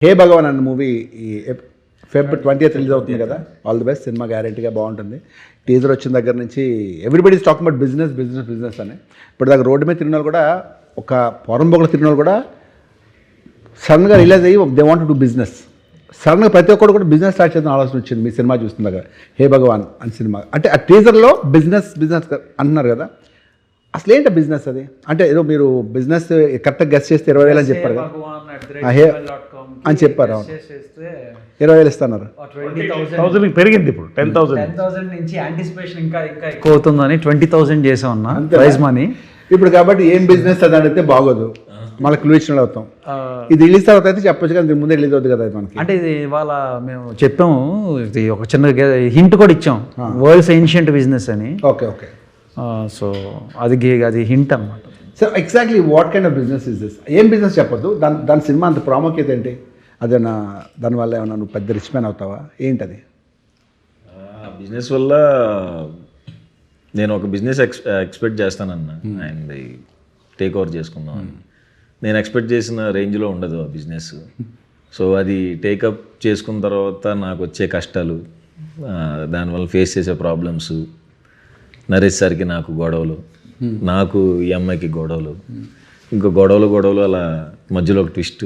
హే భగవాన్ అన్న మూవీ ఈ Feb 20th release అవుతుంది కదా. All the best. సినిమా గ్యారెంటీగా బాగుంటుంది. టీజర్ వచ్చిన దగ్గర నుంచి everybody is talking about business business business అని. ఇప్పుడు దాకా రోడ్డు మీద తిరిగిన వాళ్ళు కూడా, ఒక పొరంబొగలు తిరిగిన వాళ్ళు కూడా సడన్గా రిలీజ్ అయ్యి they want to do business. సడన్గా ప్రతి ఒక్కరు కూడా బిజినెస్ స్టార్ట్ చేద్దాం ఆలోచన వచ్చింది మీ సినిమా చూస్తున్న దగ్గర. హే భగవాన్ అని సినిమా అంటే ఆ టీజర్లో బిజినెస్ బిజినెస్ అంటున్నారు కదా. అసలు ఏంటి బిజినెస్ అది? అంటే ఏదో మీరు బిజినెస్ కరెక్ట్గా గెస్ట్ చేస్తే 20,000 అని చెప్పారు కదా. అని చెప్పారు. అవును, 20,000 ఇస్తున్నారు. 20,000 పెరిగింది ఇప్పుడు 10,000 నుంచి యాంటిసిపేషన్ ఇంకా ఎక్కువ అవుతుందని 20,000 చేసాం అన్న ప్రైజ్ మనీ. ఇప్పుడు కాబట్టి ఏం బిజినెస్ అది అడిగితే బాగోదు, మళ్ళీ క్లూ ఇచ్చిన అవుతాం. ఇది రిలీజ్ తర్వాత అయితే చెప్పొచ్చు కదా, దీని ముందే రిలీజ్ అవుతుంది కదా మనకి. అంటే ఇది ఇవాళ మేము చెప్పాము, ఇది ఒక చిన్న హింట్ కూడా ఇచ్చాం, వరల్డ్స్ ఏన్షియంట్ బిజినెస్ అని. Okay okay. సో అది హింట్ అన్నమాట. So exactly what kind of business is this? ఏం బిజినెస్ చెప్పొద్దు, దాని సినిమా అంత ప్రాముఖ్యత ఏంటి? అదేనా దానివల్ల ఏమన్నా నువ్వు పెద్ద రిచ్ మ్యాన్ అవుతావా ఏంటది? బిజినెస్ వల్ల నేను ఒక బిజినెస్ ఎక్స్పెక్ట్ చేస్తానన్న, అండ్ టేక్ ఓవర్ చేసుకుందాం అని. నేను ఎక్స్పెక్ట్ చేసిన రేంజ్లో ఉండదు ఆ బిజినెస్. సో అది టేకప్ చేసుకున్న తర్వాత నాకు వచ్చే కష్టాలు, దానివల్ల ఫేస్ చేసే ప్రాబ్లమ్స్, నరేష్ సార్కి నాకు గొడవలు, నాకు ఈ అమ్మాయికి గొడవలు, ఇంకా గొడవలు అలా మధ్యలో ఒక ట్విస్ట్,